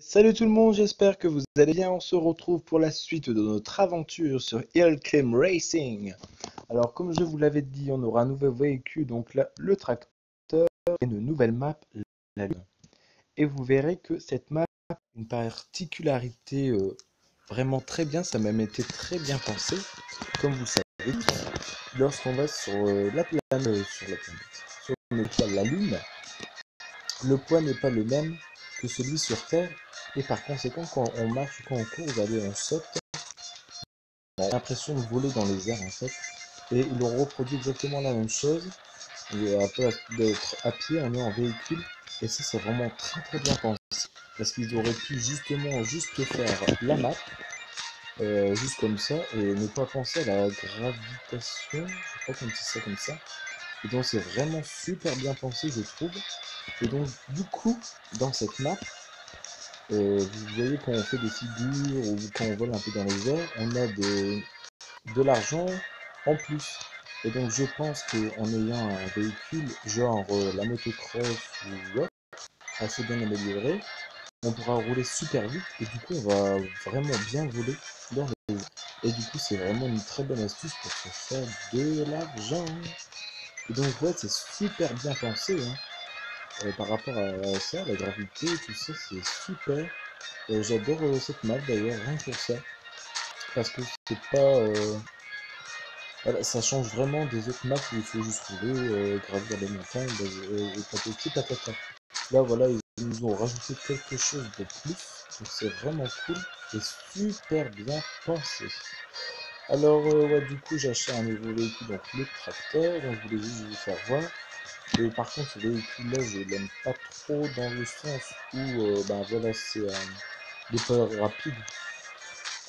Salut tout le monde, j'espère que vous allez bien. On se retrouve pour la suite de notre aventure sur Hill Climb Racing. Alors, comme je vous l'avais dit, on aura un nouveau véhicule, donc là, le tracteur et une nouvelle map, la Lune. Et vous verrez que cette map a une particularité vraiment très bien, ça a même été très bien pensé. Comme vous le savez, lorsqu'on va sur la Lune, le poids n'est pas le même que celui sur Terre. Et par conséquent, quand on marche, quand on court, regardez, on saute, on a l'impression de voler dans les airs en fait. Et ils ont reproduit exactement la même chose. Et après d'être à pied, on est en véhicule. Et ça, c'est vraiment très très bien pensé. Parce qu'ils auraient pu justement juste faire la map, juste comme ça, et ne pas penser à la gravitation. Je crois qu'on dit ça comme ça. Et donc c'est vraiment super bien pensé, je trouve. Et donc du coup, dans cette map, vous voyez quand on fait des figures ou quand on vole un peu dans les airs, on a de l'argent en plus. Et donc je pense qu'en ayant un véhicule genre la motocross ou autre, assez bien amélioré, on pourra rouler super vite et du coup on va vraiment bien voler dans les airs. Et du coup c'est vraiment une très bonne astuce pour se faire de l'argent. Et donc ouais, c'est super bien pensé hein. Par rapport à ça, la gravité, tout ça, c'est super. J'adore cette map d'ailleurs, rien que pour ça. Parce que c'est pas. Voilà, ça change vraiment des autres maps où il faut juste rouler, gravir les montagnes, et patati patata. Là, voilà, ils nous ont rajouté quelque chose de plus. Donc c'est vraiment cool et super bien pensé. Alors, ouais, du coup, j'ai acheté un nouveau véhicule, donc le tracteur. Donc je voulais juste vous faire voir. Et par contre, ce véhicule-là, je l'aime pas trop dans le sens où, ben voilà, c'est des pas rapide.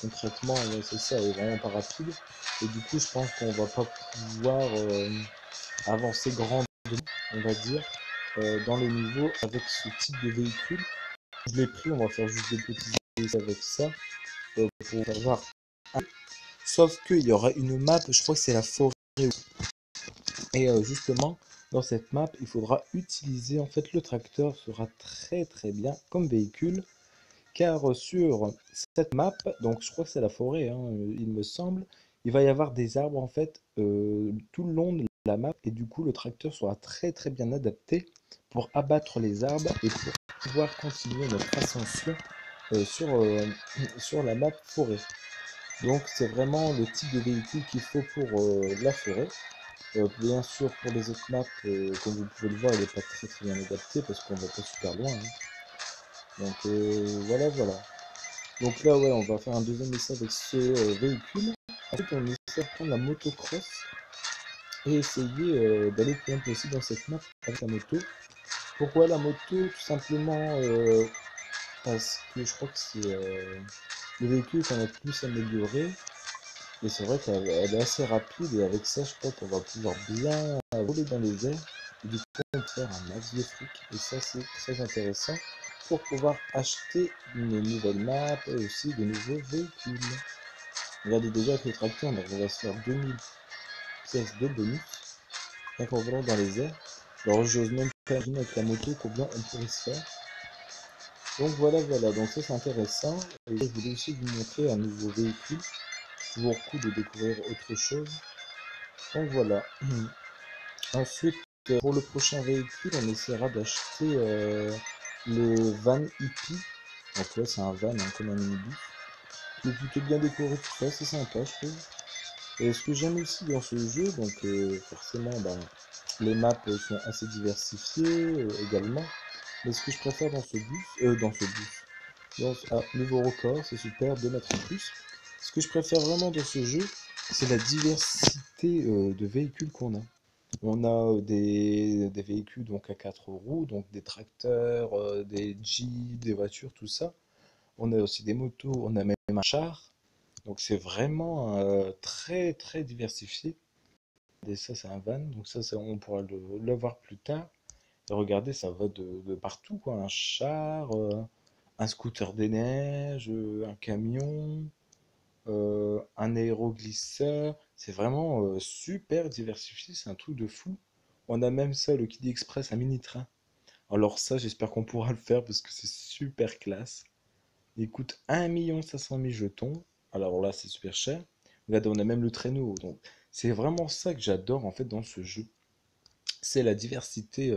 Concrètement, ouais, c'est ça, il est vraiment pas rapide. Et du coup, je pense qu'on va pas pouvoir avancer grandement, on va dire, dans les niveaux avec ce type de véhicule. Je l'ai pris, on va faire juste des petits essais avec ça pour avoir un. Sauf qu'il y aura une map, je crois que c'est la forêt. Et justement, dans cette map, il faudra utiliser, en fait, le tracteur sera très très bien comme véhicule. Car sur cette map, donc je crois que c'est la forêt, hein, il me semble, il va y avoir des arbres en fait tout le long de la map et du coup le tracteur sera très très bien adapté pour abattre les arbres et pour pouvoir continuer notre ascension sur la map forêt. Donc c'est vraiment le type de véhicule qu'il faut pour la forêt. Bien sûr pour les autres maps, comme vous pouvez le voir, il n'est pas très très bien adapté parce qu'on va pas super loin, hein. Donc voilà voilà. Donc là, ouais, on va faire un deuxième essai avec ce véhicule. Ensuite, on essaie de prendre la motocross et essayer d'aller le plus loin possible dans cette map avec la moto. Pourquoi la moto? Tout simplement parce que je crois que c'est le véhicule qu'on a le plus amélioré. Et c'est vrai qu'elle est assez rapide et avec ça, je crois qu'on va pouvoir bien voler dans les airs. Et du coup, on peut faire un max de fric. Et ça, c'est très intéressant pour pouvoir acheter une nouvelle map et aussi de nouveaux véhicules. Regardez déjà avec le tracteur, on va se faire 2000 pièces de bonus, rien qu'en volant dans les airs. Alors j'ose même pas imaginer avec la moto combien on pourrait se faire. Donc voilà, voilà, donc ça c'est intéressant. Et je voulais aussi vous montrer un nouveau véhicule. Toujours cool de découvrir autre chose. Donc voilà. Ensuite, pour le prochain véhicule, on essaiera d'acheter le van hippie. Donc ouais, c'est un van hein, comme un minibus. Il est plutôt bien décoré, tout ça, c'est sympa, je trouve. Et ce que j'aime aussi dans ce jeu, donc forcément, ben, les maps sont assez diversifiées également. Mais ce que je préfère nouveau record, c'est super, 2 mètres en plus. Ce que je préfère vraiment dans ce jeu, c'est la diversité de véhicules qu'on a. On a des véhicules donc à 4 roues, donc des tracteurs, des jeeps, des voitures, tout ça. On a aussi des motos, on a même un char. Donc c'est vraiment très très diversifié. Et ça c'est un van, donc ça on pourra le voir plus tard. Et regardez, ça va de partout quoi. Un char, un scooter des neiges, un camion, un aéroglisseur. C'est vraiment super diversifié, c'est un truc de fou. On a même ça, le Kid Express, un mini train. Alors ça, j'espère qu'on pourra le faire parce que c'est super classe. Il coûte 1 500 000 jetons. Alors là, c'est super cher. Regardez, on a même le traîneau. Donc, c'est vraiment ça que j'adore en fait dans ce jeu. C'est la diversité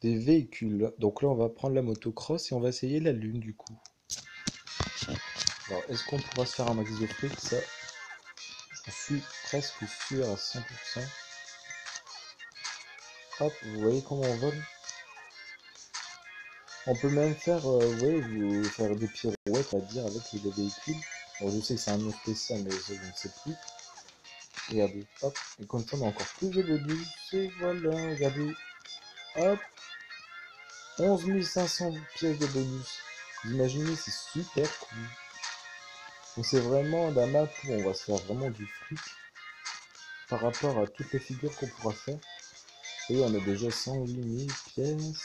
des véhicules. Donc là, on va prendre la motocross et on va essayer la lune du coup. Alors, est-ce qu'on pourra se faire un max de fric? Ça, je suis presque sûr à 100%. Hop, vous voyez comment on vole? On peut même faire, ouais, faire des pirouettes, à dire, avec les véhicules. Bon, je sais que c'est un nom spécial, mais je ne sais plus. Regardez, hop, et comme ça on a encore plus de bonus, et voilà, regardez, hop, 11 500 pièces de bonus. Vous imaginez, c'est super cool. Donc c'est vraiment la map où on va se faire vraiment du fric par rapport à toutes les figures qu'on pourra faire. Et on a déjà 108 000 pièces,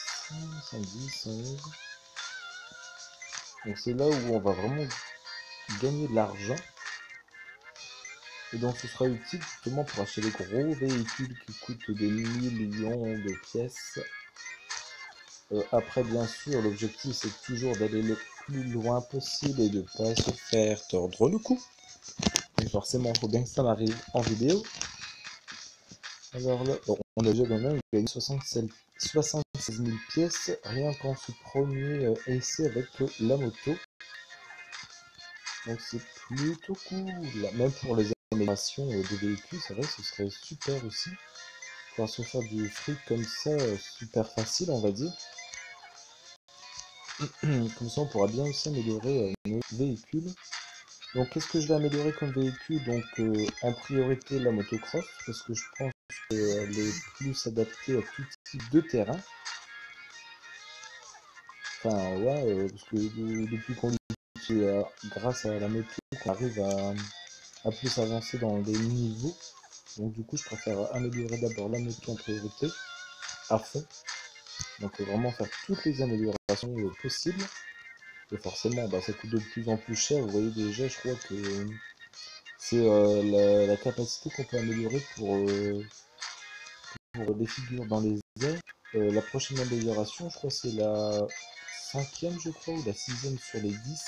110, 111. Donc c'est là où on va vraiment gagner de l'argent. Et donc ce sera utile justement pour acheter les gros véhicules qui coûtent des millions de pièces. Après, bien sûr, l'objectif c'est toujours d'aller le plus loin possible et de ne pas se faire tordre le cou. Et forcément, il faut bien que ça m'arrive en vidéo. Alors là, bon, on a déjà quand même gagné 76 000 pièces rien qu'en ce premier essai avec la moto. Donc c'est plutôt cool. Même pour les améliorations des véhicules, c'est vrai, ce serait super aussi. Pouvoir se faire du fric comme ça, super facile, on va dire. Comme ça, on pourra bien aussi améliorer nos véhicules. Donc, qu'est-ce que je vais améliorer comme véhicule? Donc, en priorité, la motocross, parce que je pense qu'elle est plus adaptée à tout type de terrain. Enfin, ouais, parce que depuis qu'on l'utilise grâce à la moto, qu'on arrive à plus avancer dans les niveaux. Donc, du coup, je préfère améliorer d'abord la moto en priorité, à fond. Donc, vraiment faire toutes les améliorations possibles. Et forcément, bah, ça coûte de plus en plus cher. Vous voyez déjà, je crois que c'est la capacité qu'on peut améliorer pour les figures dans les airs. La prochaine amélioration, je crois, c'est la cinquième, je crois, ou la sixième sur les 10.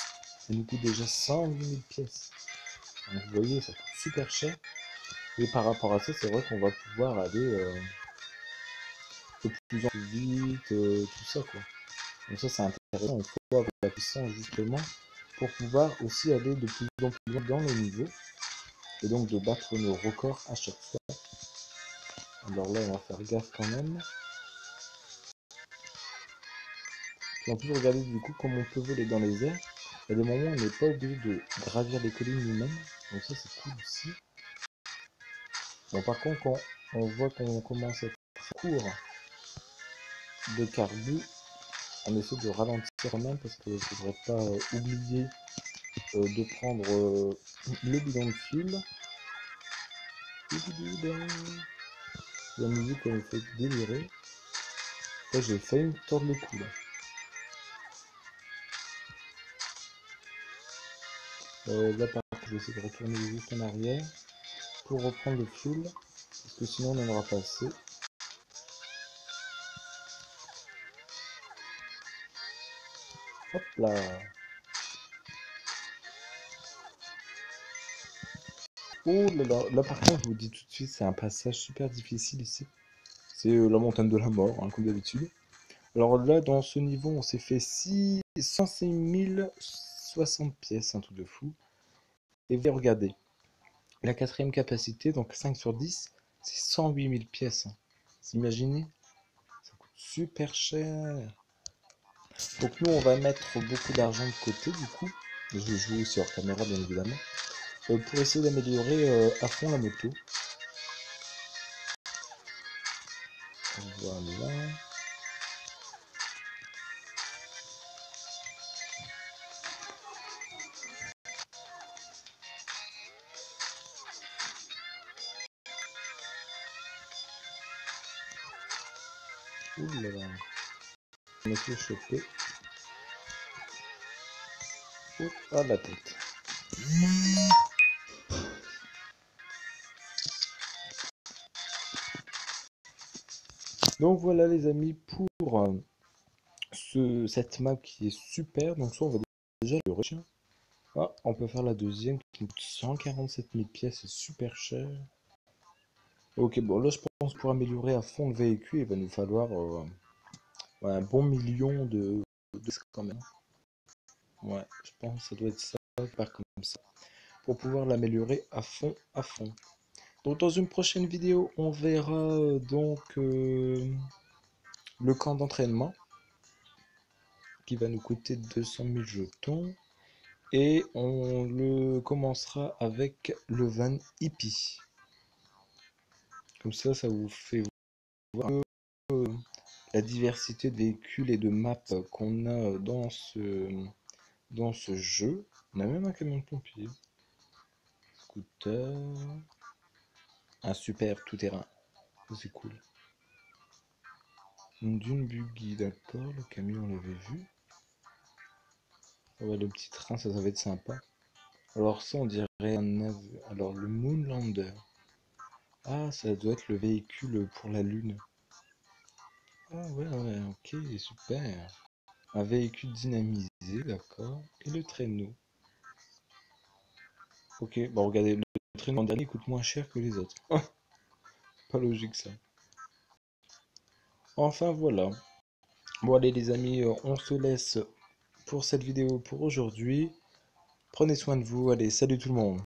Elle nous coûte déjà 108 000 pièces. Donc vous voyez, ça coûte super cher. Et par rapport à ça, c'est vrai qu'on va pouvoir aller de plus en plus vite, tout ça, quoi. Donc ça, c'est intéressant. Il faut avoir la puissance, justement, pour pouvoir aussi aller de plus en plus loin dans les niveaux. Et donc de battre nos records à chaque fois. Alors là, on va faire gaffe quand même. Puis en plus, regardez du coup comme on peut voler dans les airs. Il y a des moments où on n'est pas obligé de gravir les collines nous-mêmes. Donc ça, c'est cool aussi. Bon, par contre, quand on voit qu'on commence à être court de carbu, on essaie de ralentir quand même parce qu'il ne faudrait pas oublier de prendre le bidon de fuel. La musique, elle me fait délirer. Là, j'ai failli me tordre le cou là. Là, par contre, je vais essayer de retourner juste en arrière pour reprendre le fuel, parce que sinon on n'en aura pas assez. Hop là. Oh là là, là par contre, je vous dis tout de suite, c'est un passage super difficile ici. C'est la montagne de la mort, hein, comme d'habitude. Alors là, dans ce niveau, on s'est fait 106 060 pièces, un truc de fou. Et vous regardez, la quatrième capacité, donc 5 sur 10, c'est 108 000 pièces. Vous imaginez? Ça coûte super cher. Donc nous, on va mettre beaucoup d'argent de côté, du coup. Je joue aussi hors caméra, bien évidemment. Pour essayer d'améliorer à fond la moto. Voilà. Ouh là là. Je me suis chopé. Ouh, à la tête. Donc voilà les amis pour cette map qui est super. Donc soit on va déjà le retien. Ah, on peut faire la deuxième qui coûte 147 000 pièces, c'est super cher. Ok, bon là je pense que pour améliorer à fond le véhicule, il va nous falloir ouais, un bon million de quand même. Ouais, je pense que ça doit être ça, par comme ça, pour pouvoir l'améliorer à fond, à fond. Donc dans une prochaine vidéo, on verra le camp d'entraînement qui va nous coûter 200 000 jetons. Et on le commencera avec le van hippie. Comme ça vous fait voir la diversité de véhicules et de maps qu'on a dans ce jeu. On a même un camion de pompier. Scooter. Un super tout-terrain. C'est cool. Une dune buggy, d'accord. Le camion, on l'avait vu. Ouais, le petit train, ça va être sympa. Alors ça, on dirait un... Alors, le Moonlander. Ah, ça doit être le véhicule pour la Lune. Ah ouais, ok, super. Un véhicule dynamisé, d'accord. Et le traîneau. Ok, bon regardez, le traîneau en dernier coûte moins cher que les autres. Pas logique ça. Enfin voilà. Bon allez les amis, on se laisse pour cette vidéo pour aujourd'hui. Prenez soin de vous, allez, salut tout le monde.